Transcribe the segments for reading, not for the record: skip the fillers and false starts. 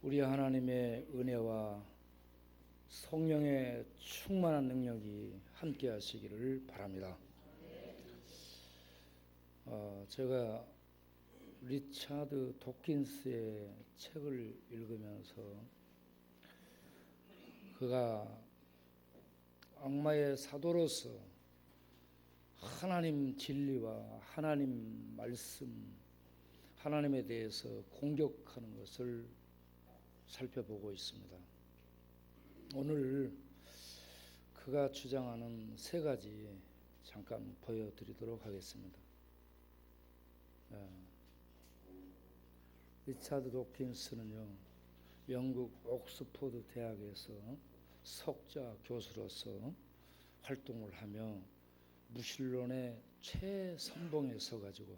우리 하나님의 은혜와 성령의 충만한 능력이 함께 하시기를 바랍니다. 제가 리차드 도킨스의 책을 읽으면서 그가 악마의 사도로서 하나님 진리와 하나님 말씀, 하나님에 대해서 공격하는 것을 살펴보고 있습니다. 오늘 그가 주장하는 세 가지 잠깐 보여드리도록 하겠습니다. 리차드 도킨스는요, 영국 옥스퍼드 대학에서 석좌 교수로서 활동을 하며 무신론의 최선봉에 서가지고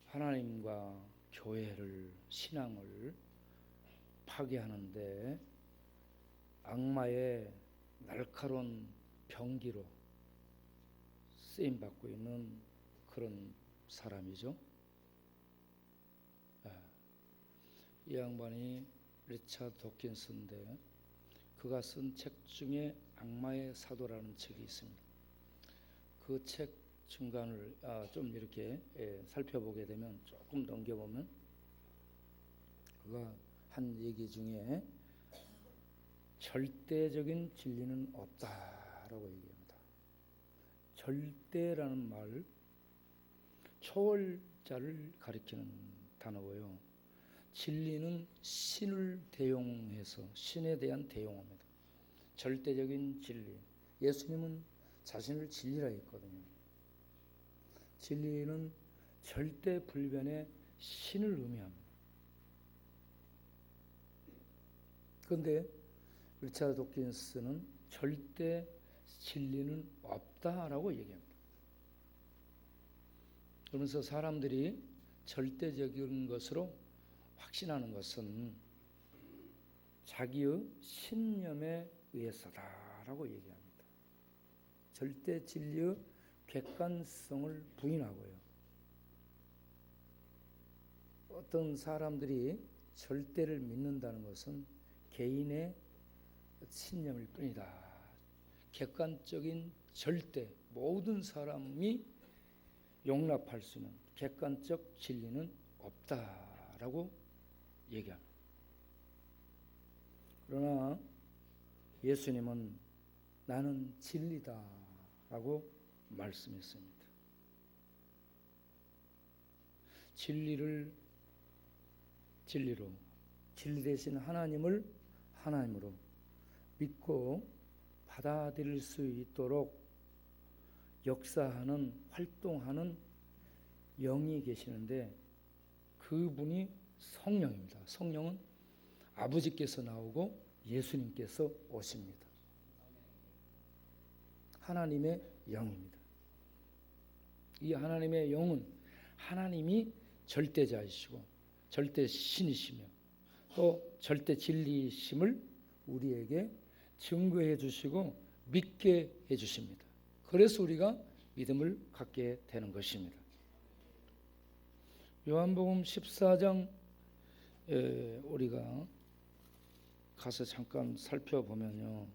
하나님과 교회를, 신앙을 파괴하는데 악마의 날카로운 병기로 쓰임받고 있는 그런 사람이죠. 이 양반이 리차드 도킨스인데 그가 쓴 책 중에 악마의 사도라는 책이 있습니다. 그 책 중간을 좀 이렇게 살펴보게 되면 조금 넘겨보면 그가 한 얘기 중에 절대적인 진리는 없다라고 얘기합니다. 절대라는 말, 초월자를 가리키는 단어고요. 진리는 신을 대용해서 신에 대한 대용어입니다. 절대적인 진리. 예수님은 자신을 진리라 했거든요. 진리는 절대 불변의 신을 의미합니다. 그런데 리차드 도킨스는 절대 진리는 없다라고 얘기합니다. 그러면서 사람들이 절대적인 것으로 확신하는 것은 자기의 신념에 의해서다라고 얘기합니다. 절대 진리의 객관성을 부인하고요. 어떤 사람들이 절대를 믿는다는 것은 개인의 신념일 뿐이다. 객관적인 절대, 모든 사람이 용납할 수 있는 객관적 진리는 없다라고 얘기합니다. 그러나 예수님은 나는 진리다라고 말씀했습니다. 진리를 진리로, 진리 되신 하나님을 하나님으로 믿고 받아들일 수 있도록 역사하는, 활동하는 영이 계시는데 그분이 성령입니다. 성령은 아버지께서 나오고 예수님께서 오십니다. 하나님의 영입니다. 이 하나님의 영은 하나님이 절대자이시고 절대 신이시며 또 절대 진리이심을 우리에게 증거해 주시고 믿게 해 주십니다. 그래서 우리가 믿음을 갖게 되는 것입니다. 요한복음 14장 우리가 가서 잠깐 살펴보면요.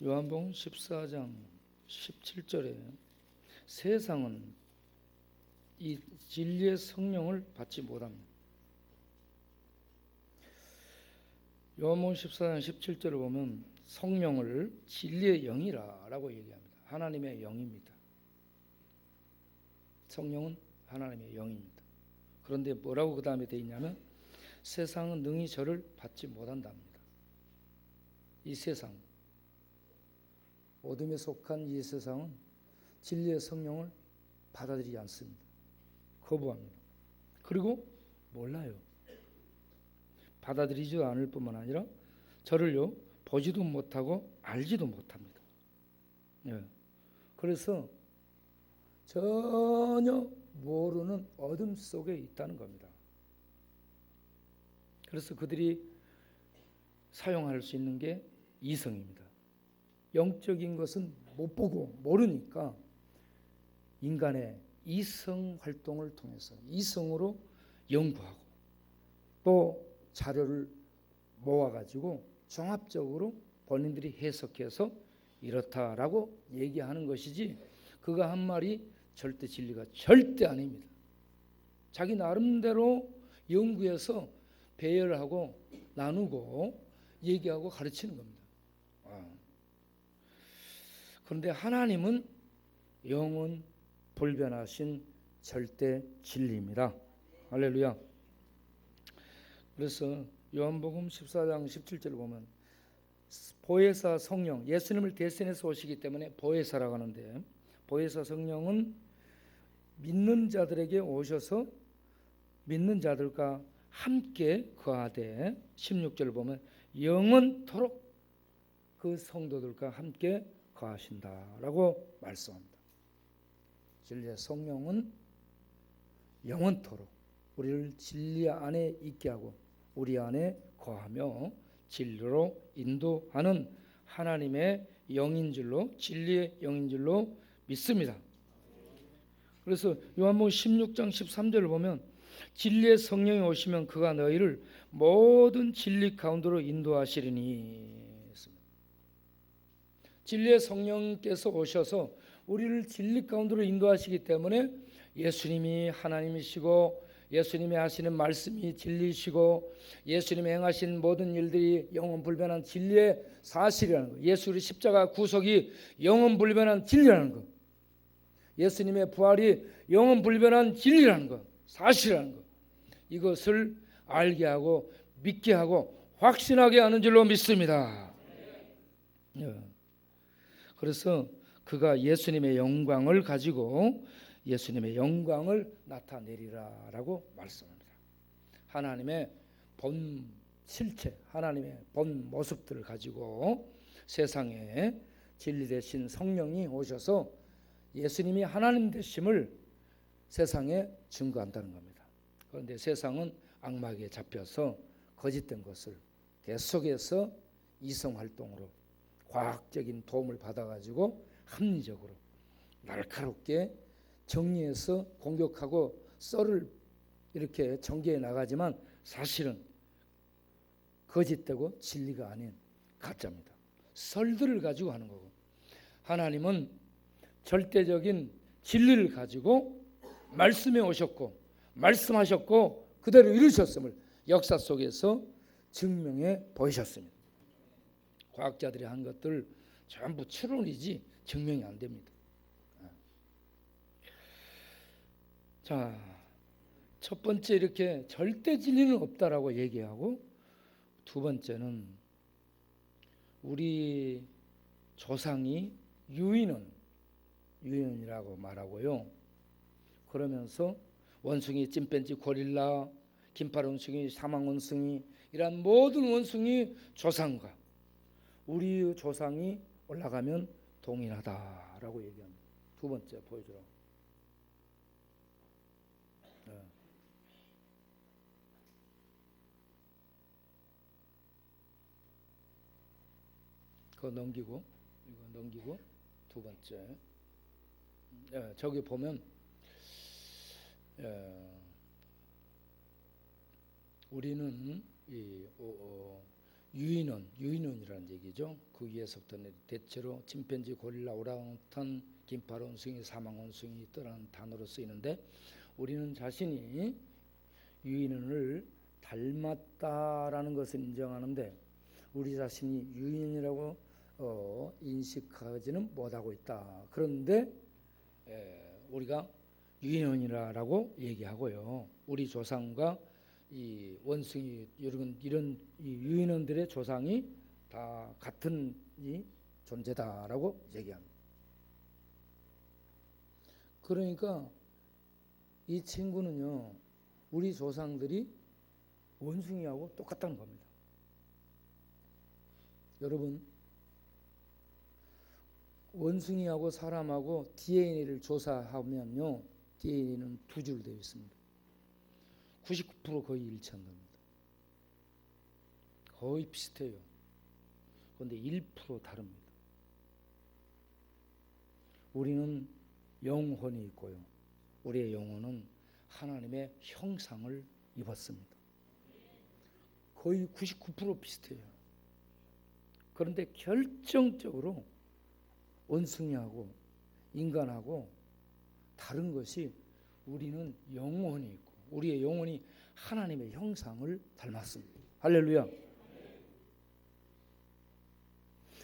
요한복음 14장 17절에 세상은 이 진리의 성령을 받지 못합니다. 요한복음 14장 17절을 보면 성령을 진리의 영이라고 얘기합니다. 하나님의 영입니다. 성령은 하나님의 영입니다. 그런데 뭐라고 그 다음에 되어 있냐면 세상은 능히 저를 받지 못한답니다. 이 세상, 어둠에 속한 이 세상은 진리의 성령을 받아들이지 않습니다. 거부합니다. 그리고 몰라요. 받아들이지도 않을 뿐만 아니라 저를요 보지도 못하고 알지도 못합니다. 그래서 전혀 모르는 어둠 속에 있다는 겁니다. 그래서 그들이 사용할 수 있는 게 이성입니다. 영적인 것은 못 보고 모르니까 인간의 이성 활동을 통해서 이성으로 연구하고 또 자료를 모아가지고 종합적으로 본인들이 해석해서 이렇다라고 얘기하는 것이지, 그가 한 말이 절대 진리가 절대 아닙니다. 자기 나름대로 연구해서 배열하고 나누고 얘기하고 가르치는 겁니다. 그런데 하나님은 영원 불변하신 절대 진리입니다. 할렐루야. 그래서 요한복음 14장 17절을 보면 보혜사 성령, 예수님을 대신해서 오시기 때문에 보혜사라고 하는데, 보혜사 성령은 믿는 자들에게 오셔서 믿는 자들과 함께 거하되, 16절을 보면 영원토록 그 성도들과 함께 거하신다라고 말씀합니다. 진리의 성령은 영원토록 우리를 진리 안에 있게 하고 우리 안에 거하며 진리로 인도하는 하나님의 영인 줄로, 진리의 영인 줄로 믿습니다. 그래서 요한복음 16장 13절을 보면 진리의 성령이 오시면 그가 너희를 모든 진리 가운데로 인도하시리니. 진리의 성령께서 오셔서 우리를 진리 가운데로 인도하시기 때문에 예수님이 하나님이시고 예수님이 하시는 말씀이 진리시고 예수님이 행하신 모든 일들이 영원불변한 진리의 사실이라는 것, 예수의 십자가 구속이 영원불변한 진리라는 것, 예수님의 부활이 영원불변한 진리라는 것, 사실이라는 것, 이것을 알게 하고 믿게 하고 확신하게 하는 줄로 믿습니다. 그래서 그가 예수님의 영광을 가지고 예수님의 영광을 나타내리라라고 말씀합니다. 하나님의 본 실체, 하나님의 본 모습들을 가지고 세상에 진리 되신 성령이 오셔서 예수님이 하나님 되심을 세상에 증거한다는 겁니다. 그런데 세상은 악마에게 잡혀서 거짓된 것을 계속해서 이성활동으로 과학적인 도움을 받아가지고 합리적으로 날카롭게 정리해서 공격하고 썰을 이렇게 전개해 나가지만 사실은 거짓되고 진리가 아닌 가짜입니다. 설들을 가지고 하는 거고, 하나님은 절대적인 진리를 가지고 말씀해 오셨고 말씀하셨고 그대로 이루셨음을 역사 속에서 증명해 보이셨습니다. 과학자들이 한 것들 전부 추론이지 증명이 안 됩니다. 자, 첫 번째 이렇게 절대 진리는 없다라고 얘기하고, 두 번째는 우리 조상이 유인원이라고 말하고요. 그러면서 원숭이, 찐뺀지, 고릴라, 긴팔 원숭이, 사망 원숭이, 이런 모든 원숭이 조상과 우리 조상이 올라가면 동일하다라고 얘기합니다. 두 번째 보여주라. 그거 넘기고, 이거 넘기고, 두 번째. 저기 보면 우리는 이 유인원이라는 얘기죠. 그 위에서부터 대체로 침팬지, 고릴라, 오랑우탄, 긴팔 원숭이, 사망 원숭이 또한 단어로 쓰이는데, 우리는 자신이 유인원을 닮았다라는 것을 인정하는데 우리 자신이 유인이라고 인식하지는 못하고 있다. 그런데 우리가 유인원이라고 얘기하고요. 우리 조상과 이 원숭이 이런 이 유인원들의 조상이 다 같은 이 존재다라고 얘기합니다. 그러니까 이 친구는요, 우리 조상들이 원숭이하고 똑같다는 겁니다. 여러분, 원숭이하고 사람하고 DNA를 조사하면요, DNA는 두 줄 되어 있습니다. 99% 거의 일치한답니다. 거의 비슷해요. 그런데 1% 다릅니다. 우리는 영혼이 있고요, 우리의 영혼은 하나님의 형상을 입었습니다. 거의 99% 비슷해요. 그런데 결정적으로 원숭이하고 인간하고 다른 것이 우리는 영혼이 있고 우리의 영혼이 하나님의 형상을 닮았습니다. 할렐루야.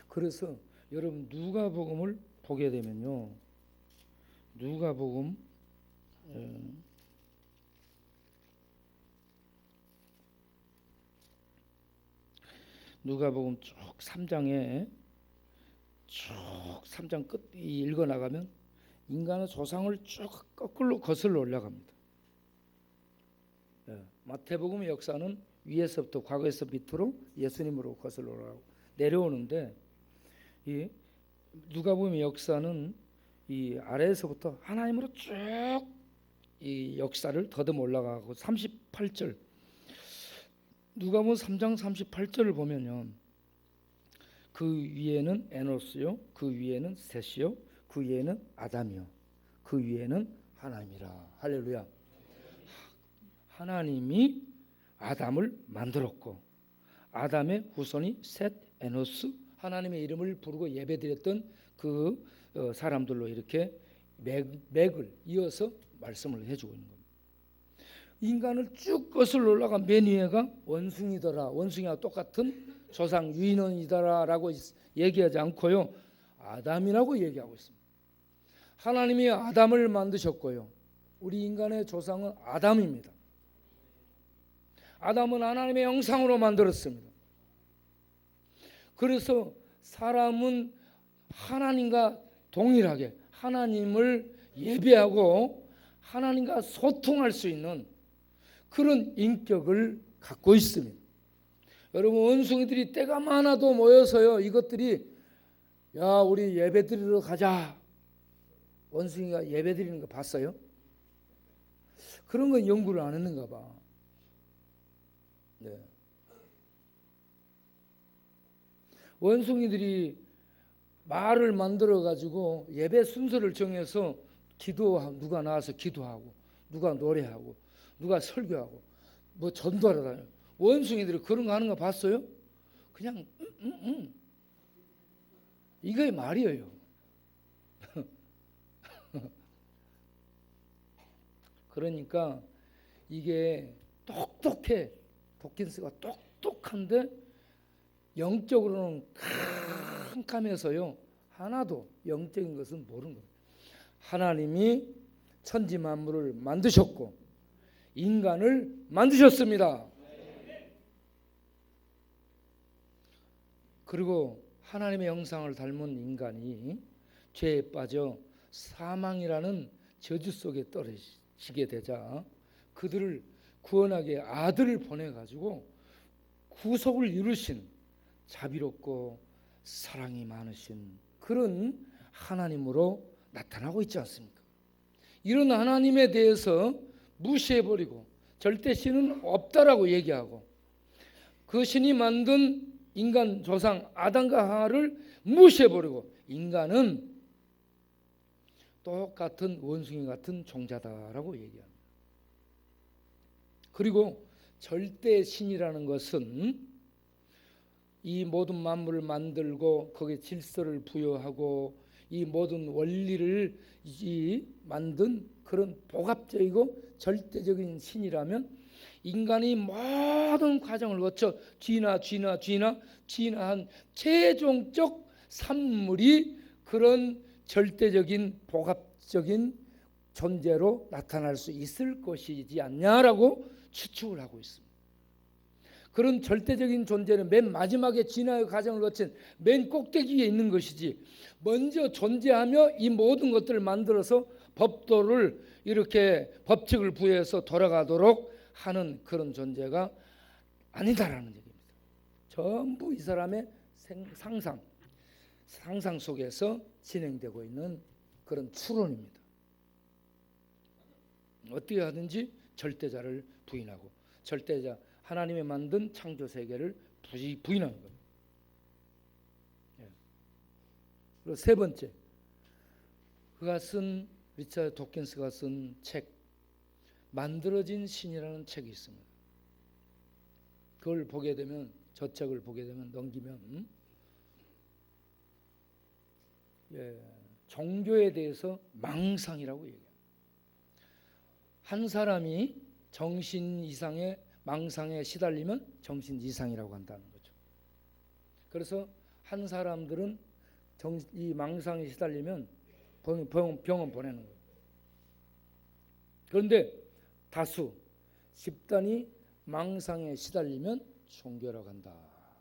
그래서 여러분 누가복음을 보게 되면요. 누가복음 쭉 3장에 쭉 3장 끝 읽어 나가면 인간의 조상을 쭉 거꾸로 거슬러 올라갑니다. 마태복음의 역사는 위에서부터 과거에서 밑으로 예수님으로 거슬러 올라가고 내려오는데 이 누가복음의 역사는 이 아래에서부터 하나님으로 쭉 이 역사를 더듬어 올라가고 38절 누가복음 3장 38절을 보면요. 그 위에는 에노스요, 그 위에는 셋이요, 그 위에는 아담이요, 그 위에는 하나님이라. 할렐루야. 하나님이 아담을 만들었고 아담의 후손이 셋, 에노스, 하나님의 이름을 부르고 예배드렸던 그 사람들로 이렇게 맥을 이어서 말씀을 해주고 있는 겁니다. 인간을 쭉 거슬러 올라간 맨 위에가 원숭이더라, 원숭이와 똑같은 조상 유인원이다라고 얘기하지 않고요, 아담이라고 얘기하고 있습니다. 하나님이 아담을 만드셨고요, 우리 인간의 조상은 아담입니다. 아담은 하나님의 형상으로 만들었습니다. 그래서 사람은 하나님과 동일하게 하나님을 예배하고 하나님과 소통할 수 있는 그런 인격을 갖고 있습니다. 여러분 원숭이들이 때가 많아도 모여서요, 이것들이 야 우리 예배드리러 가자, 원숭이가 예배드리는 거 봤어요? 그런 건 연구를 안 했는가 봐. 네. 원숭이들이 말을 만들어 가지고 예배 순서를 정해서 누가 나와서 기도하고 누가 노래하고 누가 설교하고 뭐 전도하러 다녀요. 원숭이들이 그런 거 하는 거 봤어요? 그냥 이게 말이에요. 그러니까 이게 똑똑해. 도킨스가 똑똑한데 영적으로는 캄캄해서요, 하나도 영적인 것은 모르는 거예요. 하나님이 천지 만물을 만드셨고 인간을 만드셨습니다. 그리고 하나님의 형상을 닮은 인간이 죄에 빠져 사망이라는 저주 속에 떨어지게 되자 그들을 구원하게 아들을 보내가지고 구속을 이루신 자비롭고 사랑이 많으신 그런 하나님으로 나타나고 있지 않습니까? 이런 하나님에 대해서 무시해버리고 절대 신은 없다라고 얘기하고 그 신이 만든 인간 조상 아담과 하와를 무시해버리고 인간은 똑같은 원숭이 같은 종자다라고 얘기합니다. 그리고 절대 신이라는 것은 이 모든 만물을 만들고 거기에 질서를 부여하고 이 모든 원리를 만든 그런 복합적이고 절대적인 신이라면 인간이 모든 과정을 거쳐 진화한 최종적 산물이 그런 절대적인 복합적인 존재로 나타날 수 있을 것이지 않냐라고 추측을 하고 있습니다. 그런 절대적인 존재는 맨 마지막에 진화의 과정을 거친 맨 꼭대기에 있는 것이지 먼저 존재하며 이 모든 것들을 만들어서 법도를 이렇게 법칙을 부여해서 돌아가도록 하는 그런 존재가 아니다라는 얘기입니다. 전부 이 사람의 상상 속에서 진행되고 있는 그런 추론입니다. 어떻게 하든지 절대자를 부인하고 절대자 하나님이 만든 창조 세계를 부인하는 겁니다. 그리고 세 번째, 그가 쓴 리차드 도킨스가 쓴 책 만들어진 신이라는 책이 있습니다. 그걸 보게 되면, 저 책을 보게 되면, 넘기면 종교에 대해서 망상이라고 얘기해요. 한 사람이 정신 이상의 망상에 시달리면 정신 이상이라고 한다는 거죠. 그래서 한 사람들은 이 망상에 시달리면 병원 보내는 거예요. 그런데 다수 집단이 망상에 시달리면 종교라고 한다,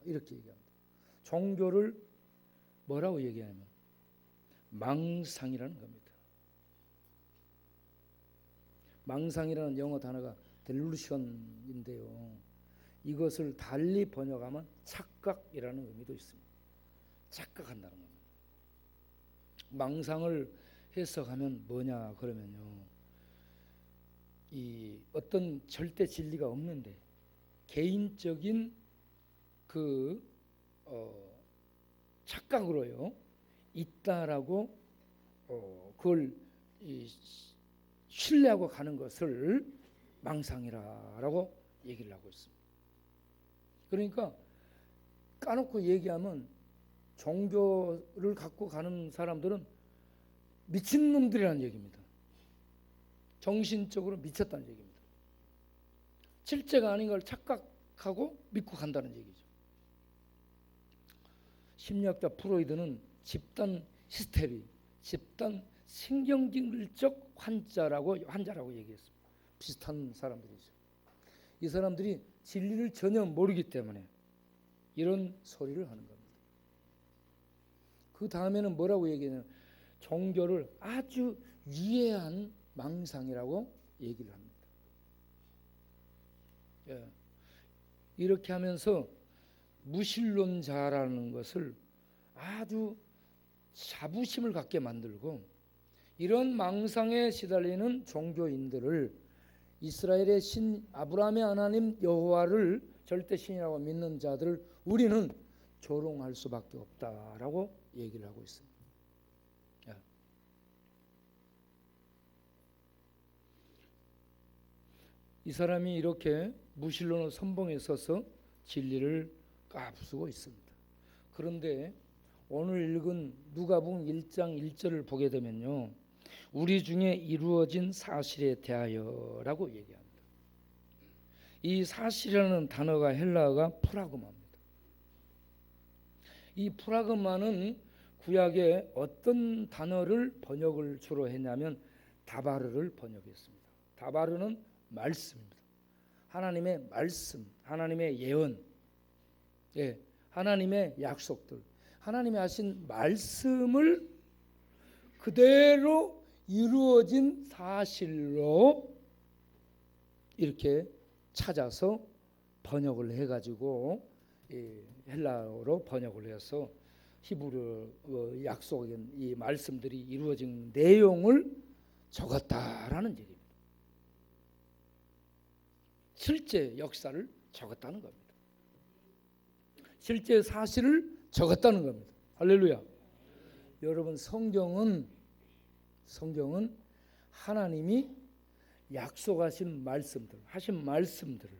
이렇게 얘기합니다. 종교를 뭐라고 얘기하냐면 망상이라는 겁니다. 망상이라는 영어 단어가 딜루션인데요, 이것을 달리 번역하면 착각이라는 의미도 있습니다. 착각한다는 겁니다. 망상을 해석하면 뭐냐 그러면요, 이 어떤 절대 진리가 없는데 개인적인 그 착각으로요 있다라고 그걸 신뢰하고 가는 것을 망상이라고 얘기를 하고 있습니다. 그러니까 까놓고 얘기하면 종교를 갖고 가는 사람들은 미친놈들이라는 얘기입니다. 정신적으로 미쳤다는 얘기입니다. 실제가 아닌 걸 착각하고 믿고 간다는 얘기죠. 심리학자 프로이드는 집단 히스테리, 집단 신경질적 환자라고 얘기했습니다. 비슷한 사람들이죠. 이 사람들이 진리를 전혀 모르기 때문에 이런 소리를 하는 겁니다. 그 다음에는 뭐라고 얘기하냐면 종교를 아주 유해한 망상이라고 얘기를 합니다. 이렇게 하면서 무신론자라는 것을 아주 자부심을 갖게 만들고, 이런 망상에 시달리는 종교인들을 이스라엘의 신 아브라함의 하나님 여호와를 절대신이라고 믿는 자들을 우리는 조롱할 수밖에 없다라고 얘기를 하고 있습니다. 이 사람이 이렇게 무신론을 선봉에 서서 진리를 까부수고 있습니다. 그런데 오늘 읽은 누가복음 1장 1절을 보게 되면요, 우리 중에 이루어진 사실에 대하여라고 얘기합니다. 이 사실이라는 단어가 헬라어가 프라그마입니다. 이 프라그마는 구약에 어떤 단어를 번역을 주로 했냐면 다바르를 번역했습니다. 다바르는 말씀입니다. 하나님의 말씀, 하나님의 예언, 하나님의 약속들, 하나님이 하신 말씀을 그대로 이루어진 사실로 이렇게 찾아서 번역을 해가지고 헬라어로 번역을 해서 히브리 약속인 이 말씀들이 이루어진 내용을 적었다라는 얘기입니다. 실제 역사를 적었다는 겁니다. 실제 사실을 적었다는 겁니다. 할렐루야. 여러분, 성경은 하나님이 약속하신 말씀들, 하신 말씀들을,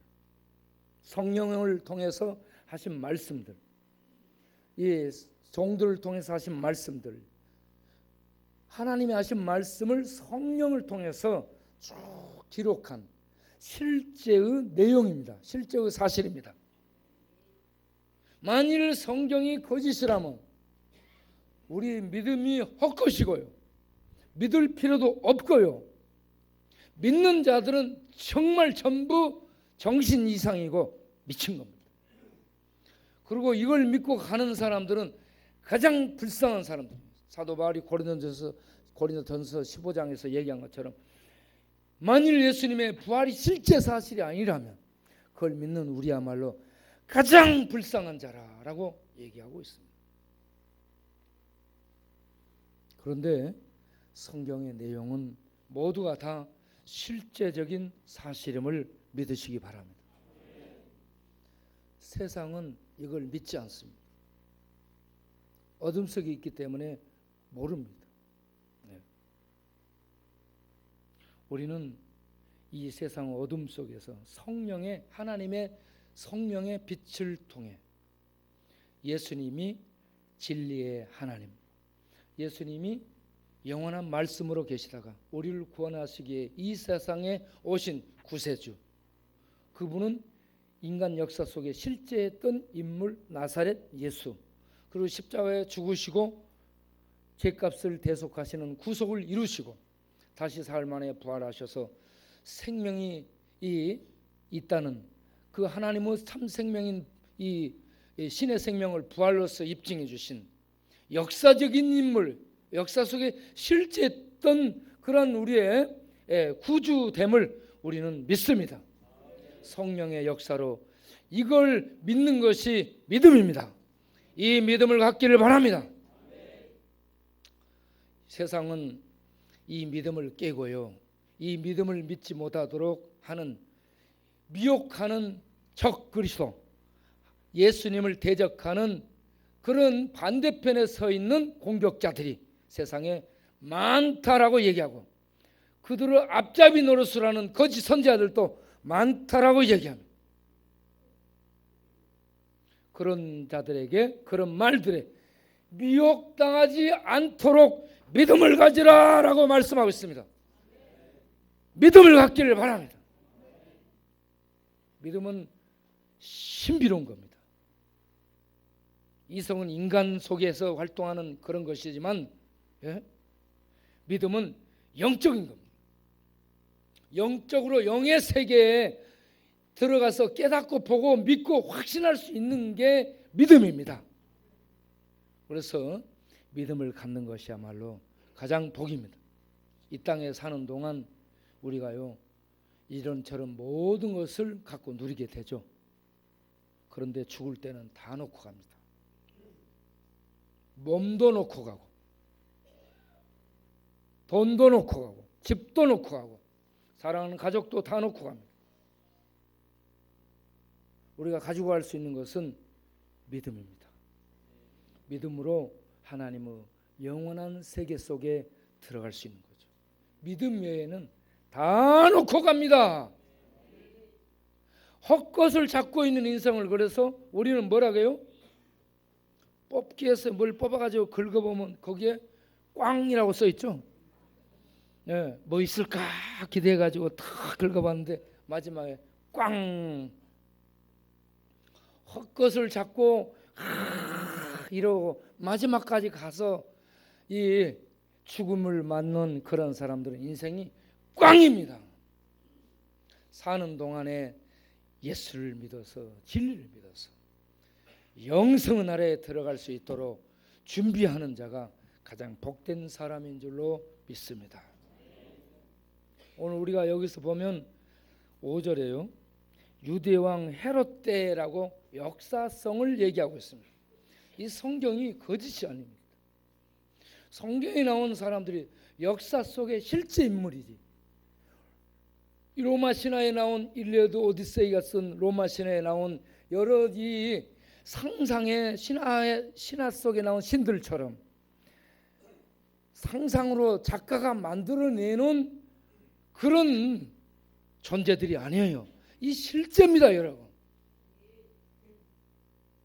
성령을 통해서 하신 말씀들, 이 종들을 통해서 하신 말씀들, 하나님이 하신 말씀을 성령을 통해서 쭉 기록한 실제의 내용입니다. 실제의 사실입니다. 만일 성경이 거짓이라면 우리 믿음이 헛것이고요, 믿을 필요도 없고요, 믿는 자들은 정말 전부 정신 이상이고 미친 겁니다. 그리고 이걸 믿고 가는 사람들은 가장 불쌍한 사람들입니다. 사도 바울이 고린도전서 15장에서 얘기한 것처럼 만일 예수님의 부활이 실제 사실이 아니라면 그걸 믿는 우리야말로 가장 불쌍한 자라고 얘기하고 있습니다. 그런데 성경의 내용은 모두가 다 실제적인 사실임을 믿으시기 바랍니다. 세상은 이걸 믿지 않습니다. 어둠 속에 있기 때문에 모릅니다. 우리는 이 세상 어둠 속에서 성령의 하나님의 성령의 빛을 통해 예수님이 진리의 하나님, 예수님이 영원한 말씀으로 계시다가 우리를 구원하시기에 이 세상에 오신 구세주, 그분은 인간 역사 속에 실제했던 인물 나사렛 예수, 그리고 십자가에 죽으시고 죄값을 대속하시는 구속을 이루시고 다시 사흘 만에 부활하셔서 생명이 있다는 그 하나님의 참 생명인 이 신의 생명을 부활로서 입증해 주신 역사적인 인물, 역사 속에 실제했던 그런 우리의 구주됨을 우리는 믿습니다. 성령의 역사로 이걸 믿는 것이 믿음입니다. 이 믿음을 갖기를 바랍니다. 세상은 이 믿음을 깨고요, 이 믿음을 믿지 못하도록 하는 미혹하는 적 그리스도, 예수님을 대적하는 그런 반대편에 서 있는 공격자들이 세상에 많다라고 얘기하고, 그들을 앞잡이 노릇을 하는 거짓 선지자들도 많다라고 얘기합니다. 그런 자들에게, 그런 말들에 미혹당하지 않도록 믿음을 가지라라고 말씀하고 있습니다. 믿음을 갖기를 바랍니다. 믿음은 신비로운 겁니다. 이성은 인간 속에서 활동하는 그런 것이지만, 믿음은 영적인 겁니다. 영적으로 영의 세계에 들어가서 깨닫고 보고 믿고 확신할 수 있는 게 믿음입니다. 그래서 믿음을 갖는 것이야말로 가장 복입니다. 이 땅에 사는 동안 우리가요, 이런저런 모든 것을 갖고 누리게 되죠. 그런데 죽을 때는 다 놓고 갑니다. 몸도 놓고 가고, 돈도 놓고 가고, 집도 놓고 가고, 사랑하는 가족도 다 놓고 갑니다. 우리가 가지고 갈 수 있는 것은 믿음입니다. 믿음으로 하나님의 영원한 세계 속에 들어갈 수 있는 거죠. 믿음 외에는 다 놓고 갑니다. 헛것을 잡고 있는 인생을, 그래서 우리는 뭐라고 해요? 뽑기에서 뭘 뽑아가지고 긁어보면 거기에 꽝이라고 써있죠. 뭐 있을까 기대해가지고 다 긁어봤는데 마지막에 꽝. 헛것을 잡고 이러고 마지막까지 가서 이 죽음을 맞는 그런 사람들은 인생이 꽝입니다. 사는 동안에 예수를 믿어서, 진리를 믿어서 영생의 나라에 들어갈 수 있도록 준비하는 자가 가장 복된 사람인 줄로 믿습니다. 오늘 우리가 여기서 보면 5절에요, 유대왕 헤롯 때라고 역사성을 얘기하고 있습니다. 이 성경이 거짓이 아닙니다. 성경에 나온 사람들이 역사 속의 실제 인물이지. 이 로마 신화에 나온 일리아드 오디세이가 쓴 로마 신화에 나온 여러 이 상상의 신화 속에 나온 신들처럼 상상으로 작가가 만들어내는 그런 존재들이 아니에요. 이 실제입니다, 여러분.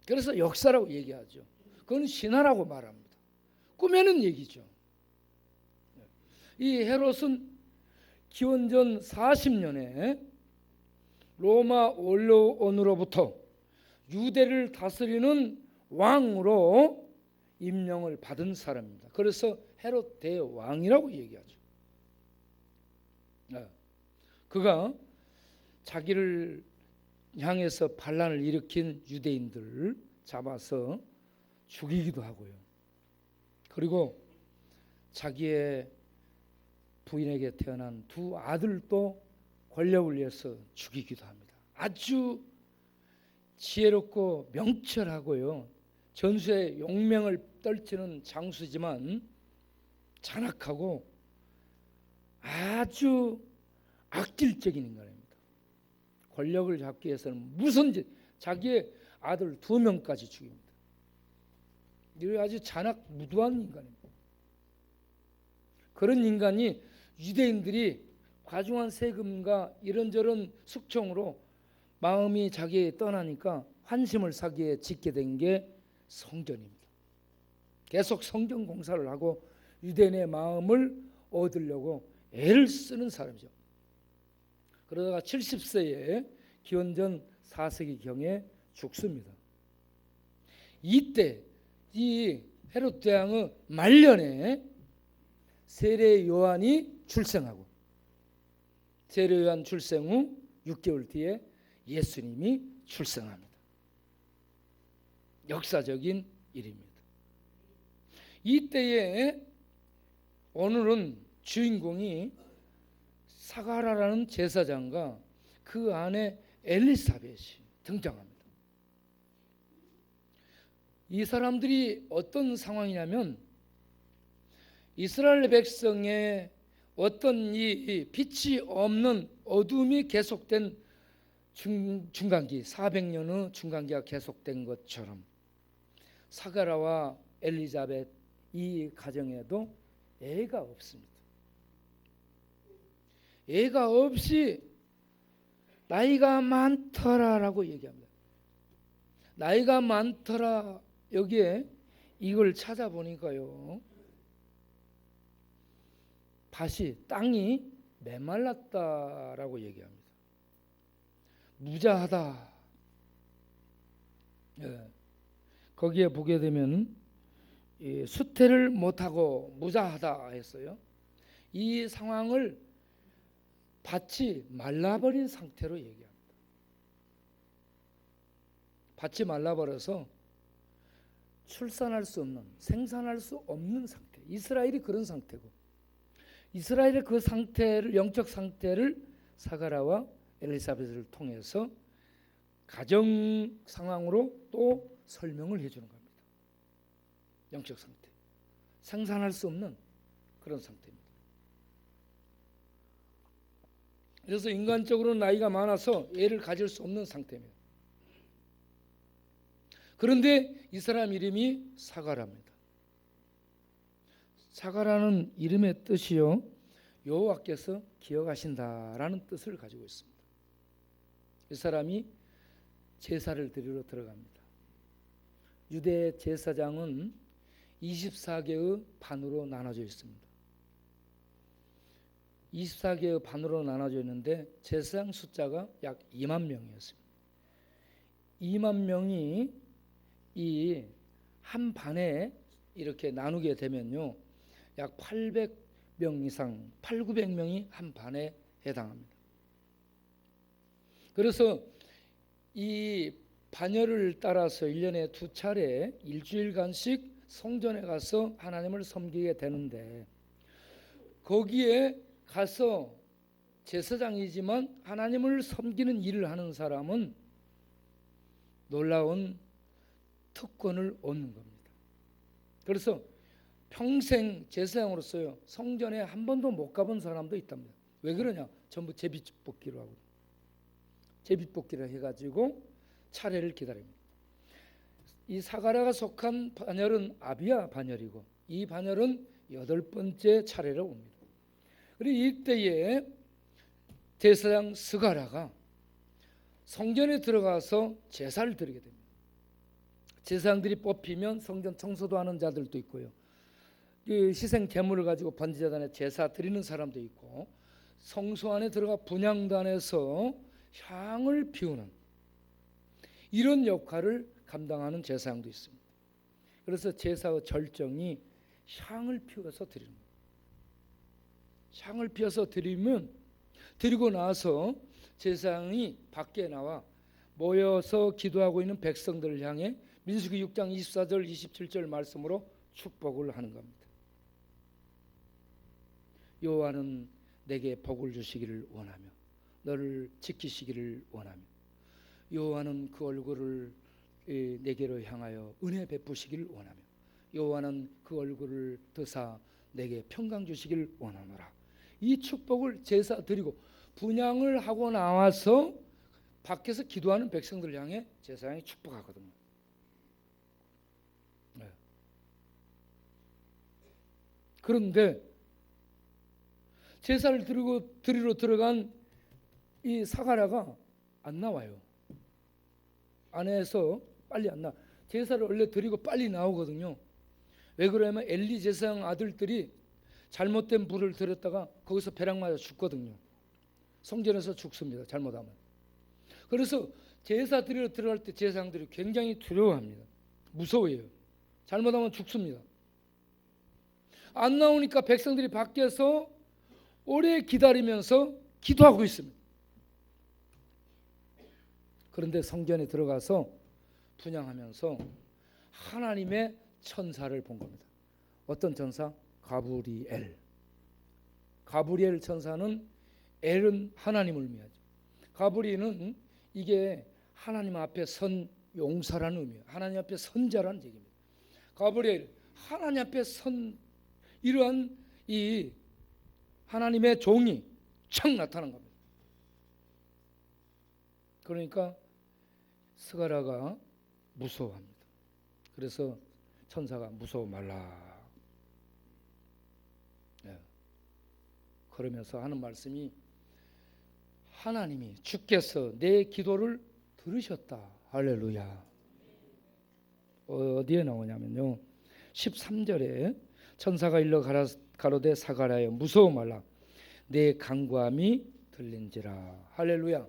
그래서 역사라고 얘기하죠. 그건 신화라고 말합니다. 꾸며낸 얘기죠. 이 헤롯은 기원전 40년에 로마 원로원으로부터 유대를 다스리는 왕으로 임명을 받은 사람입니다. 그래서 헤롯 대왕이라고 얘기하죠. 그가 자기를 향해서 반란을 일으킨 유대인들을 잡아서 죽이기도 하고요. 그리고 자기의 부인에게 태어난 두 아들도 권력을 위해서 죽이기도 합니다. 아주 지혜롭고 명철하고요, 전수의 용맹을 떨치는 장수지만 잔악하고 아주 악질적인 인간입니다. 권력을 잡기 위해서는 무슨 자기의 아들 2명까지 죽입니다. 이게 아주 잔악 무도한 인간입니다. 그런 인간이 유대인들이 과중한 세금과 이런저런 숙청으로 마음이 자기에 떠나니까 환심을 사기에 짓게 된 게 성전입니다. 계속 성전 공사를 하고 유대인의 마음을 얻으려고 애를 쓰는 사람이죠. 그러다가 70세에 기원전 4세기경에 죽습니다. 이때 이 헤롯 대왕의 말년에 세례 요한이 출생하고, 세례 요한 출생 후 6개월 뒤에 예수님이 출생합니다. 역사적인 일입니다. 이때에 오늘은 주인공이 사가라라는 제사장과 그 안에 엘리사벳이 등장합니다. 이 사람들이 어떤 상황이냐면 이스라엘 백성의 어떤 이 빛이 없는 어둠이 계속된 중간기, 400년의 중간기가 계속된 것처럼 사가라와 엘리사벳 이 가정에도 애가 없습니다. 애가 없이 나이가 많더라라고 얘기합니다. 나이가 많더라. 여기에 이걸 찾아보니까요, 땅이 메말랐다라고 얘기합니다. 무자하다. 거기에 보게 되면 수태를 못하고 무자하다 했어요. 이 상황을 밭이 말라버린 상태로 얘기합니다. 밭이 말라버려서 출산할 수 없는, 생산할 수 없는 상태. 이스라엘이 그런 상태고, 이스라엘의 그 상태를, 영적 상태를 사가라와 엘리사벳을 통해서 가정 상황으로 또 설명을 해주는 겁니다. 영적 상태, 생산할 수 없는 그런 상태입니다. 그래서 인간적으로 나이가 많아서 애를 가질 수 없는 상태입니다. 그런데 이 사람 이름이 사가라입니다. 사가라는 이름의 뜻이요, 여호와께서 기억하신다라는 뜻을 가지고 있습니다. 이 사람이 제사를 드리러 들어갑니다. 유대 제사장은 24개의 반으로 나눠져 있습니다. 24개의 반으로 나눠져 있는데 제사장 숫자가 약 2만 명이었습니다. 2만 명이 이 한 반에 이렇게 나누게 되면요, 약 800명 이상, 800~900명이 한 반에 해당합니다. 그래서 이 반열을 따라서 1년에 2차례 일주일간씩 성전에 가서 하나님을 섬기게 되는데, 거기에 가서 제사장이지만 하나님을 섬기는 일을 하는 사람은 놀라운 특권을 얻는 겁니다. 그래서 평생 제사장으로서요, 성전에 한 번도 못 가본 사람도 있답니다. 왜 그러냐? 전부 제비뽑기로 하고, 제비뽑기를 해가지고 차례를 기다립니다. 이 사가라가 속한 반열은 아비야 반열이고, 이 반열은 8번째 차례로 옵니다. 그리고 이때에 제사장 스가라가 성전에 들어가서 제사를 드리게 됩니다. 제사장들이 뽑히면 성전 청소도 하는 자들도 있고요, 희생 제물을 가지고 번제단에 제사 드리는 사람도 있고, 성소 안에 들어가 분향단에서 향을 피우는 이런 역할을 감당하는 제사장도 있습니다. 그래서 제사의 절정이 향을 피워서 드리는 거예요. 향을 피워서 드리고 나서 제사장이 밖에 나와 모여서 기도하고 있는 백성들을 향해 민수기 6장 24절 27절 말씀으로 축복을 하는 겁니다. 여호와는 내게 복을 주시기를 원하며 너를 지키시기를 원하며 여호와는 그 얼굴을 내게로 향하여 은혜 베푸시기를 원하며 여호와는 그 얼굴을 드사 내게 평강 주시기를 원하노라. 이 축복을 제사 드리고 분향을 하고 나와서 밖에서 기도하는 백성들 향해 제사장이 축복하거든요. 네. 그런데 제사를 드리러 들어간 이 사가랴가 안 나와요. 안에서 빨리 안 나. 제사를 원래 드리고 빨리 나오거든요. 왜 그러냐면 엘리 제사장 아들들이 잘못된 불을 들였다가 거기서 벼락 맞아 죽거든요. 성전에서 죽습니다. 잘못하면. 그래서 제사 드리러 들어갈 때 제사장들이 굉장히 두려워합니다. 무서워해요. 잘못하면 죽습니다. 안 나오니까 백성들이 밖에서 오래 기다리면서 기도하고 있습니다. 그런데 성전에 들어가서 분향하면서 하나님의 천사를 본 겁니다. 어떤 천사? 가브리엘. 가브리엘 천사는 엘은 하나님을 의미하죠. 가브리엘은 이게 하나님 앞에 선 용사라는 의미예요. 하나님 앞에 선자라는 얘기입니다. 가브리엘, 하나님 앞에 선 이러한 이 하나님의 종이 착 나타난 겁니다. 그러니까 스가랴가 무서워합니다. 그래서 천사가 무서워 말라. 그러면서 하는 말씀이 하나님이 주께서 내 기도를 들으셨다. 할렐루야. 어디에 나오냐면요, 13절에 천사가 일러 가로되 사가랴여 무서워 말라. 내 간구함이 들린지라. 할렐루야.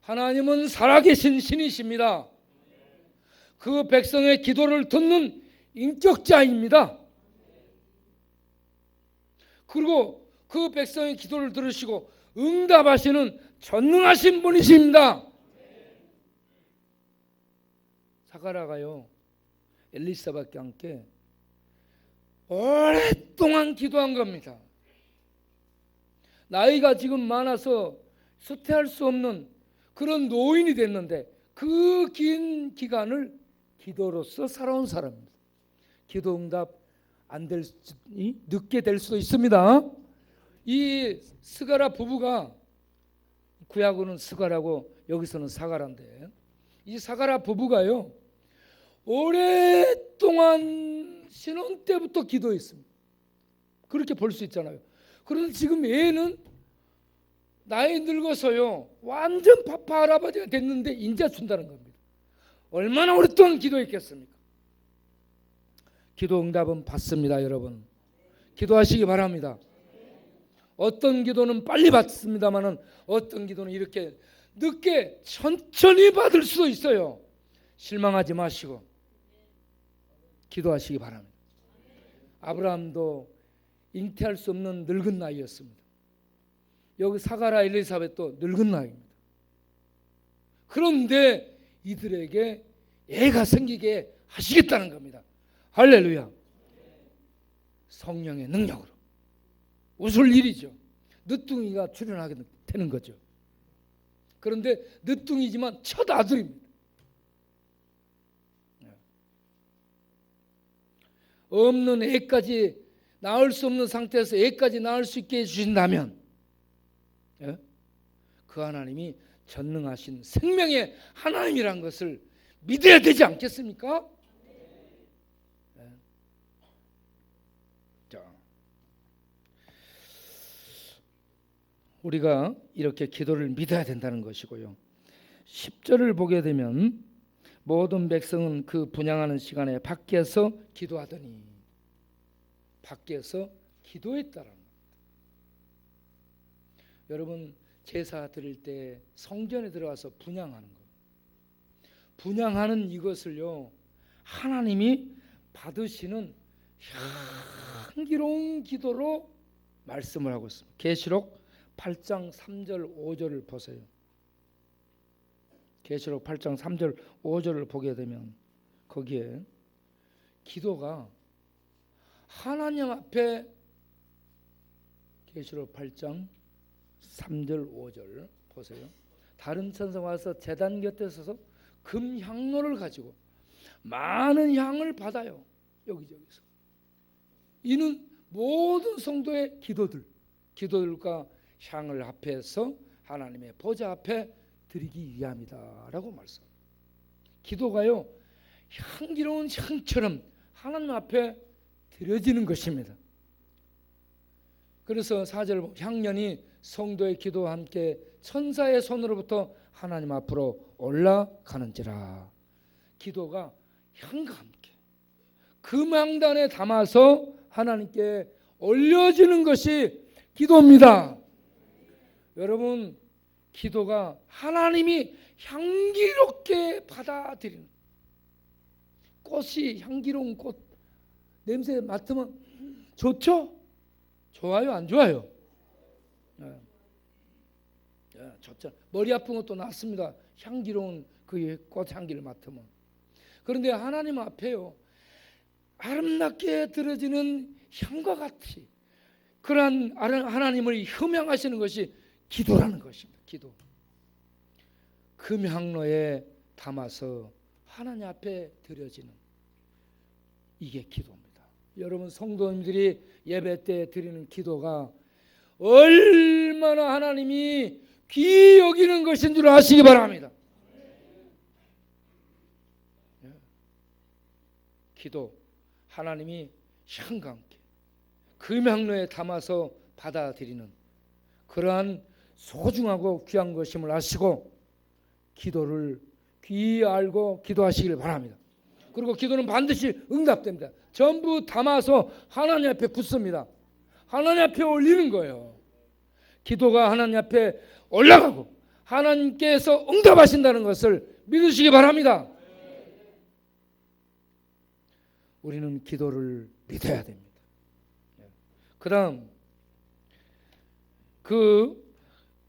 하나님은 살아계신 신이십니다. 그 백성의 기도를 듣는 인격자입니다. 그리고 그 백성의 기도를 들으시고 응답하시는 전능하신 분이십니다. 사가랴가요, 엘리사벳과 함께 오랫동안 기도한 겁니다. 나이가 지금 많아서 수태할 수 없는 그런 노인이 됐는데 그 긴 기간을 기도로서 살아온 사람입니다. 기도 응답 안 될 늦게 될 수도 있습니다. 이 스가랴 부부가, 구약어는 스가랴고 여기서는 사가랴인데, 이 사가랴 부부가요 오랫동안 신혼 때부터 기도했습니다. 그렇게 볼 수 있잖아요. 그런데 지금 애는 나이 늙어서요 완전 파파 할아버지가 됐는데 인자 준다는 겁니다. 얼마나 오랫동안 기도했겠습니까? 기도 응답은 받습니다. 여러분 기도하시기 바랍니다. 어떤 기도는 빨리 받습니다만은 어떤 기도는 이렇게 늦게 천천히 받을 수도 있어요. 실망하지 마시고 기도하시기 바랍니다. 아브라함도 잉태할 수 없는 늙은 나이였습니다. 여기 사가랴 엘리사벳도 늙은 나이입니다. 그런데 이들에게 애가 생기게 하시겠다는 겁니다. 할렐루야. 성령의 능력으로. 웃을 일이죠. 늦둥이가 출현하게 되는 거죠. 그런데 늦둥이지만 첫 아들입니다. 없는 애까지 낳을 수 없는 상태에서 애까지 낳을 수 있게 해주신다면 그 하나님이 전능하신 생명의 하나님이란 것을 믿어야 되지 않겠습니까? 자, 우리가 이렇게 기도를 믿어야 된다는 것이고요. 10절을 보게 되면 모든 백성은 그 분향하는 시간에 밖에서 기도하더니, 밖에서 기도했다라는 겁니다. 여러분 제사 드릴 때 성전에 들어가서 분향하는 거예요. 분향하는 이것을요 하나님이 받으시는 향기로운 기도로 말씀을 하고 있습니다. 계시록 8장 3절 5절을 보세요. 계시록 8장 3절 5절을 보게 되면 거기에 기도가 하나님 앞에, 계시록 8장 3절 5절 보세요. 다른 천사가 와서 제단 곁에 서서 금향로를 가지고 많은 향을 받아요. 여기저기서. 이는 모든 성도의 기도들과 향을 앞에서 하나님의 보좌 앞에 드리기 위함이다 라고 말씀합니다. 기도가요 향기로운 향처럼 하나님 앞에 드려지는 것입니다. 그래서 4절 향년이 성도의 기도와 함께 천사의 손으로부터 하나님 앞으로 올라가는지라. 기도가 향과 함께 금향단에 담아서 하나님께 올려지는 것이 기도입니다. 여러분, 기도가 하나님이 향기롭게 받아들이는, 꽃이 향기로운 꽃 냄새 맡으면 좋죠? 좋아요, 안 좋아요? 좋죠. 머리 아픈 것도 낫습니다. 향기로운 그 꽃 향기를 맡으면. 그런데 하나님 앞에요, 아름답게 들어지는 향과 같이 그러한 하나님을 흠양하시는 것이 기도라는 것입니다. 기도. 금향로에 담아서 하나님 앞에 드려지는, 이게 기도입니다. 여러분, 성도님들이 예배 때 드리는 기도가 얼마나 하나님이 귀히 여기는 것인 줄 아시기 바랍니다. 기도, 하나님이 향과 함께 금향로에 담아서 받아들이는 그러한 소중하고 귀한 것임을 아시고 기도를 귀히 알고 기도하시길 바랍니다. 그리고 기도는 반드시 응답됩니다. 전부 담아서 하나님 앞에 붓습니다. 하나님 앞에 올리는 거예요. 기도가 하나님 앞에 올라가고 하나님께서 응답하신다는 것을 믿으시기 바랍니다. 우리는 기도를 믿어야 됩니다. 그 다음, 그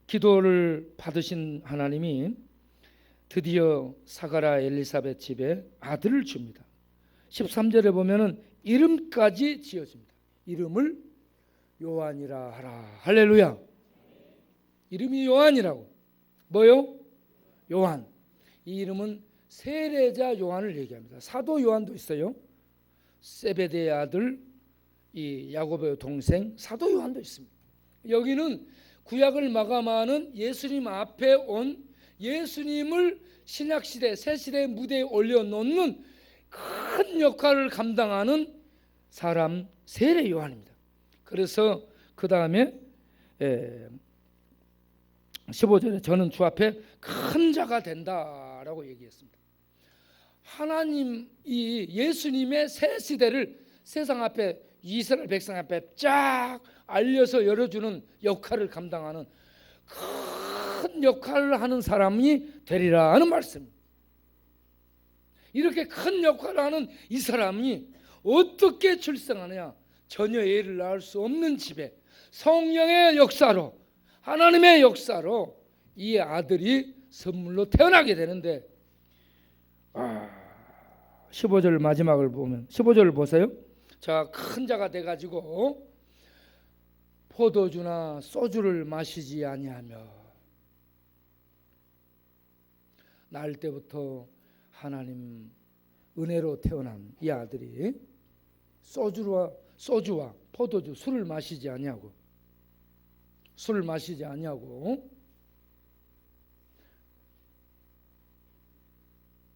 기도를 받으신 하나님이 드디어 사가랴 엘리사벳 집에 아들을 줍니다. 13절에 보면은 이름까지 지어집니다. 이름을 요한이라 하라. 할렐루야. 이름이 요한이라고. 뭐요? 요한. 이 이름은 세례자 요한을 얘기합니다. 사도 요한도 있어요. 세베대의 아들, 이 야고보의 동생 사도 요한도 있습니다. 여기는 구약을 마감하는 예수님 앞에 온 예수님을 신약시대 새시대 무대에 올려놓는 큰 역할을 감당하는 사람, 세례 요한입니다. 그래서 그 다음에 15절에 저는 주 앞에 큰 자가 된다라고 얘기했습니다. 하나님, 이 예수님의 새 시대를 세상 앞에, 이스라엘 백성 앞에 쫙 알려서 열어주는 역할을 감당하는 큰 역할을 하는 사람이 되리라 하는 말씀입니다. 이렇게 큰 역할을 하는 이 사람이 어떻게 출생하느냐? 전혀 애를 낳을 수 없는 집에 성령의 역사로, 하나님의 역사로 이 아들이 선물로 태어나게 되는데, 15절 마지막을 보면, 15절을 보세요. 자, 큰 자가 돼가지고 포도주나 소주를 마시지 아니하며, 날 때부터 하나님 은혜로 태어난 이 아들이 소주와 포도주, 술을 마시지 아니하고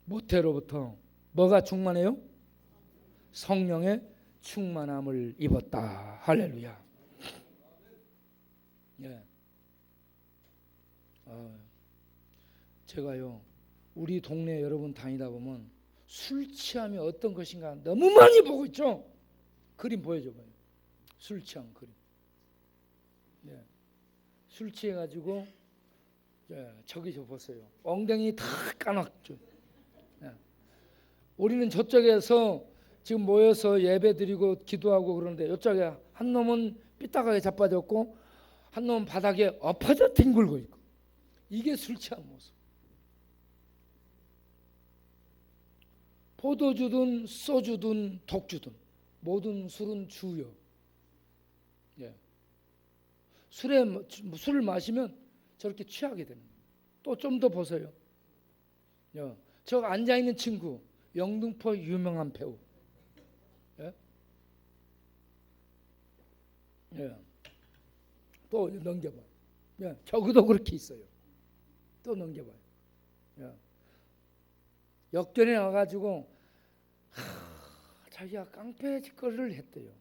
모태로부터 뭐가 충만해요? 성령의 충만함을 입었다. 할렐루야. 예. 제가요, 우리 동네 여러분 다니다 보면 술 취함이 어떤 것인가 너무 많이 보고 있죠. 그림 보여줘봐요. 술 취함 그림. 예. 술 취해가지고, 저기 저 보세요. 엉덩이 다 까맣죠. 예. 우리는 저쪽에서 지금 모여서 예배 드리고 기도하고 그러는데, 이쪽에 한 놈은 삐딱하게 자빠졌고 한 놈은 바닥에 엎어져 뒹굴고 있고, 이게 술 취한 모습. 포도주든 소주든 독주든 모든 술은 주요. 예. 술을 마시면 저렇게 취하게 됩니다. 또 좀 더 보세요. 저 앉아있는 친구, 영등포 유명한 배우. 예? 예. 또 넘겨봐요. 예. 저기도 그렇게 있어요. 또 넘겨봐요. 예. 역전에 와가지고 자기가 깡패 짓거리를 했대요.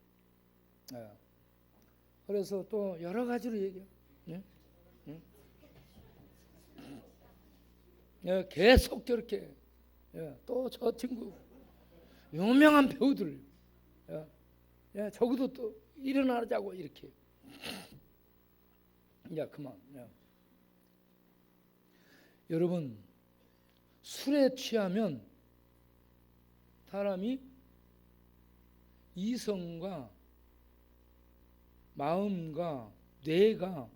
예. 그래서 또 여러 가지로 얘기해요. 예? 응? 계속 저렇게 또 저 친구 유명한 배우들 적어도 또 일어나자고 이렇게 그만. 여러분 술에 취하면 사람이 이성과 마음과 뇌가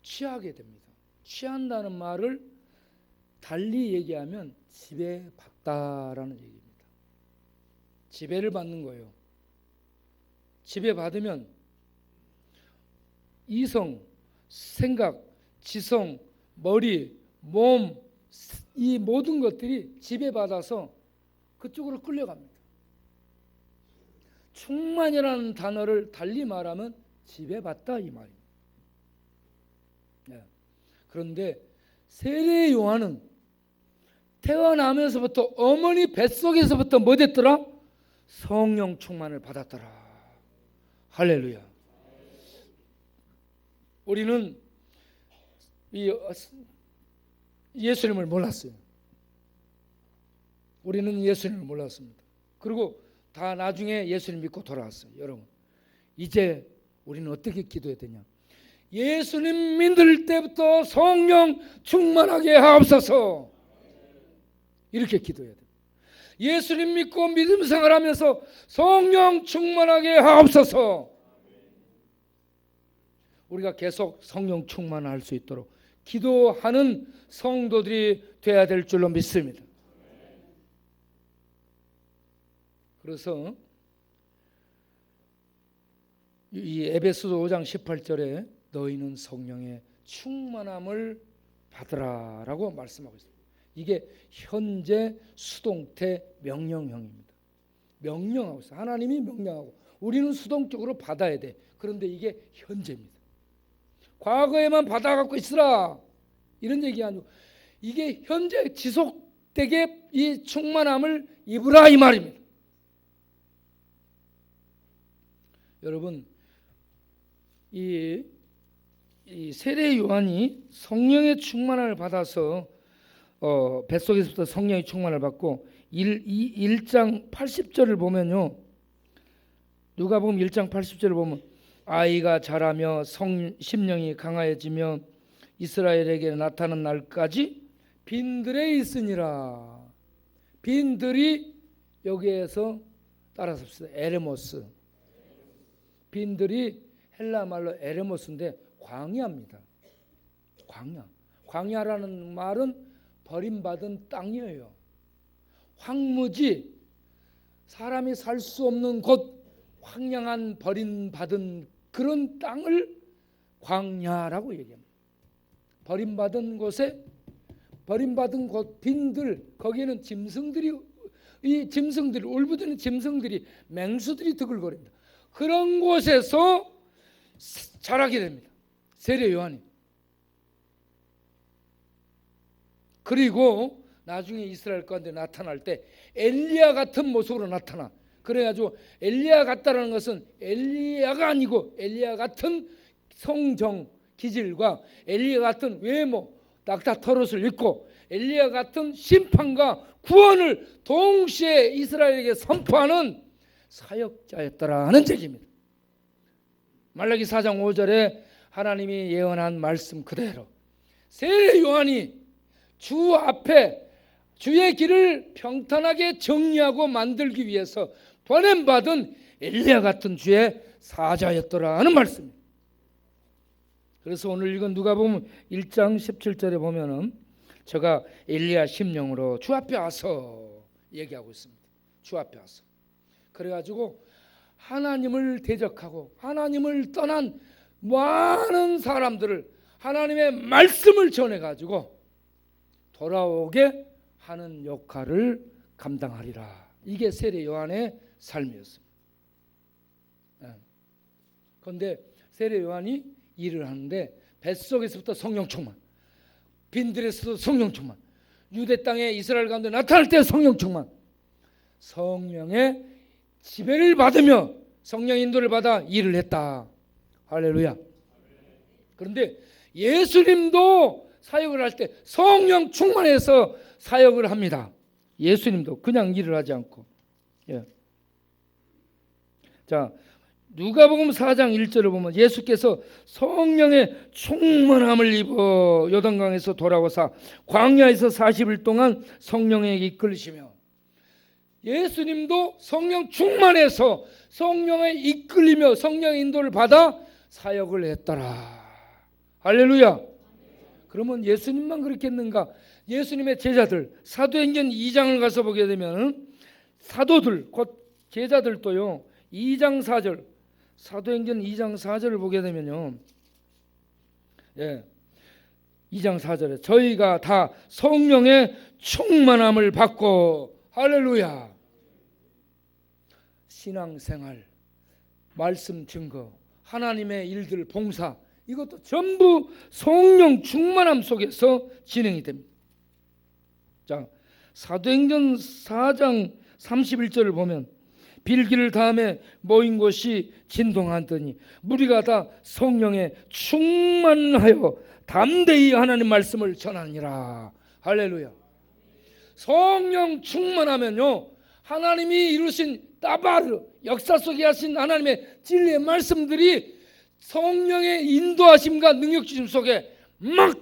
취하게 됩니다. 취한다는 말을 달리 얘기하면 지배받다라는 얘기입니다. 지배를 받는 거예요. 지배받으면 이성, 생각, 지성, 머리, 몸, 이 모든 것들이 지배받아서 그쪽으로 끌려갑니다. 충만이라는 단어를 달리 말하면 지배받다 이 말입니다. 그런데 세례 요한은 태어나면서부터 어머니 뱃속에서부터 뭐 됐더라? 성령 충만을 받았더라. 할렐루야. 우리는 예수님을 몰랐어요. 우리는 예수님을 몰랐습니다. 그리고 다 나중에 예수님 믿고 돌아왔어요. 여러분 이제 우리는 어떻게 기도해야 되냐? 예수님 믿을 때부터 성령 충만하게 하옵소서. 이렇게 기도해야 돼요. 예수님 믿고 믿음 생활하면서 성령 충만하게 하옵소서. 우리가 계속 성령 충만할 수 있도록 기도하는 성도들이 되어야 될 줄로 믿습니다. 그래서 이 에베소서 5장 18절에 너희는 성령의 충만함을 받으라라고 말씀하고 있습니다. 이게 현재 수동태 명령형입니다. 명령하고 있어요. 하나님이 명령하고 우리는 수동적으로 받아야 돼. 그런데 이게 현재입니다. 과거에만 받아갖고 있으라 이런 얘기 아니고 이게 현재 지속되게 이 충만함을 입으라 이 말입니다. 여러분 이 세례 요한이 성령의 충만함을 받아서 뱃속에서부터 성령의 충만을 받고 1장 80절을 보면요. 누가복음 1장 80절을 보면 아이가 자라며 심령이 강하여지며 이스라엘에게 나타난 날까지 빈들에 있으니라. 빈들이 여기에서 따라서 씁시다. 에레모스. 빈들이 헬라 말로 에레모스인데 광야입니다. 광야라는 말은 버림받은 땅이에요. 황무지, 사람이 살 수 없는 곳, 황량한 버림받은 그런 땅을 광야라고 얘기합니다. 버림받은 곳에 버림받은 곳 빈들, 거기에는 짐승들이 울부짖는 짐승들이 맹수들이 드글거립니다. 그런 곳에서 자라게 됩니다. 세례 요한이. 그리고 나중에 이스라엘 가운데 나타날 때 엘리야 같은 모습으로 나타나. 그래가지고 엘리야 같다라는 것은 엘리야가 아니고 엘리야 같은 성정 기질과 엘리야 같은 외모, 낙타 털옷을 입고 엘리야 같은 심판과 구원을 동시에 이스라엘에게 선포하는 사역자였더라는 얘기입니다. 말라기 4장 5절에 하나님이 예언한 말씀 그대로 세례 요한이 주 앞에 주의 길을 평탄하게 정리하고 만들기 위해서 보냄받은 엘리야 같은 주의 사자였더라는 말씀입니다. 그래서 오늘 읽은 누가복음 1장 17절에 보면은 저가 엘리야 심령으로 주 앞에 와서 얘기하고 있습니다. 주 앞에 와서. 그래가지고 하나님을 대적하고 하나님을 떠난 많은 사람들을 하나님의 말씀을 전해가지고 돌아오게 하는 역할을 감당하리라. 이게 세례 요한의 삶이었습니다. 그런데 세례 요한이 일을 하는데 뱃속에서부터 성령 충만, 빈들에서도 성령 충만, 유대 땅에 이스라엘 가운데 나타날 때 성령 충만, 성령의 지배를 받으며 성령 인도를 받아 일을 했다. 할렐루야. 그런데 예수님도 사역을 할 때 성령 충만해서 사역을 합니다. 예수님도 그냥 일을 하지 않고. 예. 자, 누가복음 4장 1절을 보면 예수께서 성령의 충만함을 입어 요단강에서 돌아오사 광야에서 40일 동안 성령에 이끌리시며, 예수님도 성령 충만해서 성령에 이끌리며 성령의 인도를 받아 사역을 했더라. 할렐루야. 그러면 예수님만 그렇겠는가? 예수님의 제자들, 사도행전 2장을 가서 보게 되면 사도들 곧 제자들도요, 2장 4절, 사도행전 2장 4절을 보게 되면요, 2장 4절에 저희가 다 성령의 충만함을 받고, 할렐루야. 신앙생활, 말씀 증거, 하나님의 일들, 봉사, 이것도 전부 성령 충만함 속에서 진행이 됩니다. 자, 사도행전 4장 31절을 보면 빌기를 다음에 모인 곳이 진동하더니 무리가 다 성령에 충만하여 담대히 하나님 말씀을 전하니라. 할렐루야. 성령 충만하면요, 하나님이 이루신 따바르 역사 속에 하신 하나님의 진리의 말씀들이 성령의 인도하심과 능력 주심 속에 막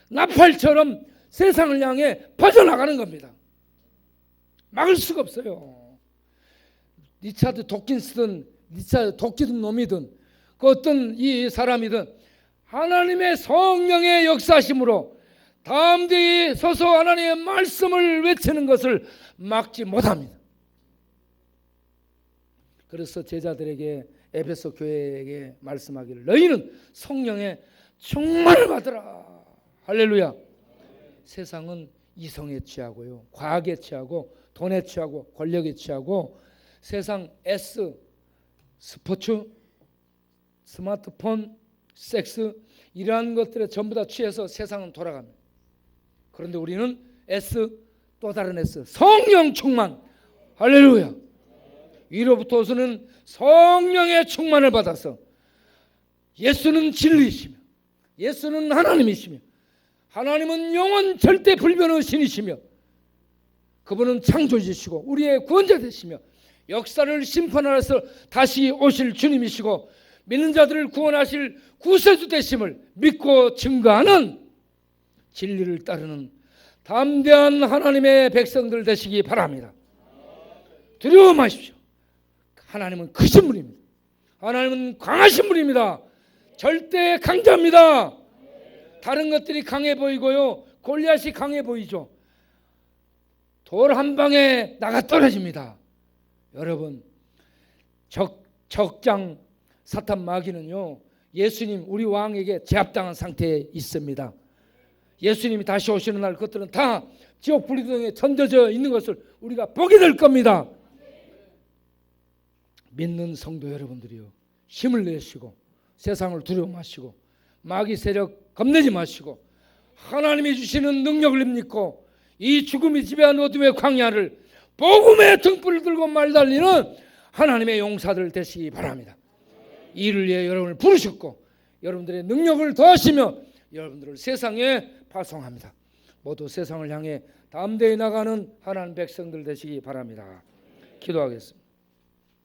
나팔처럼 세상을 향해 퍼져나가는 겁니다. 막을 수가 없어요. 리차드 도킨스든 리차드 도끼든 놈이든 그 어떤 이 사람이든 하나님의 성령의 역사심으로 담대히 서서 하나님의 말씀을 외치는 것을 막지 못합니다. 그래서 제자들에게, 에베소 교회에게 말씀하기를 너희는 성령의 충만을 받으라. 할렐루야. 세상은 이성에 취하고요, 과학에 취하고, 돈에 취하고, 권력에 취하고, 세상 S, 스포츠, 스마트폰, 섹스, 이러한 것들에 전부 다 취해서 세상은 돌아갑니다. 그런데 우리는 S, 또 다른 S, 성령 충만. 할렐루야. 위로부터서는 성령의 충만을 받아서 예수는 진리이시며 예수는 하나님이시며 하나님은 영원 절대 불변의 신이시며 그분은 창조주시고 우리의 구원자 되시며 역사를 심판하셔서 다시 오실 주님이시고 믿는 자들을 구원하실 구세주 되심을 믿고 증거하는 진리를 따르는 담대한 하나님의 백성들 되시기 바랍니다. 두려워 마십시오. 하나님은 크신 분입니다. 하나님은 강하신 분입니다. 절대 강자입니다. 다른 것들이 강해 보이고요, 골리앗이 강해 보이죠. 돌 한 방에 나가 떨어집니다. 여러분, 적장 사탄 마귀는요, 예수님 우리 왕에게 제압당한 상태에 있습니다. 예수님이 다시 오시는 날 그것들은 다 지옥 불기둥에 던져져 있는 것을 우리가 보게 될 겁니다. 믿는 성도 여러분들이요, 힘을 내시고 세상을 두려워 마시고 마귀 세력 겁내지 마시고 하나님이 주시는 능력을 믿고 이 죽음이 지배한 어둠의 광야를 복음의 등불을 들고 말달리는 하나님의 용사들 되시기 바랍니다. 이를 위해 여러분을 부르셨고 여러분들의 능력을 더하시며 여러분들을 세상에 파송합니다. 모두 세상을 향해 담대히 나가는 하나님 백성들 되시기 바랍니다. 기도하겠습니다.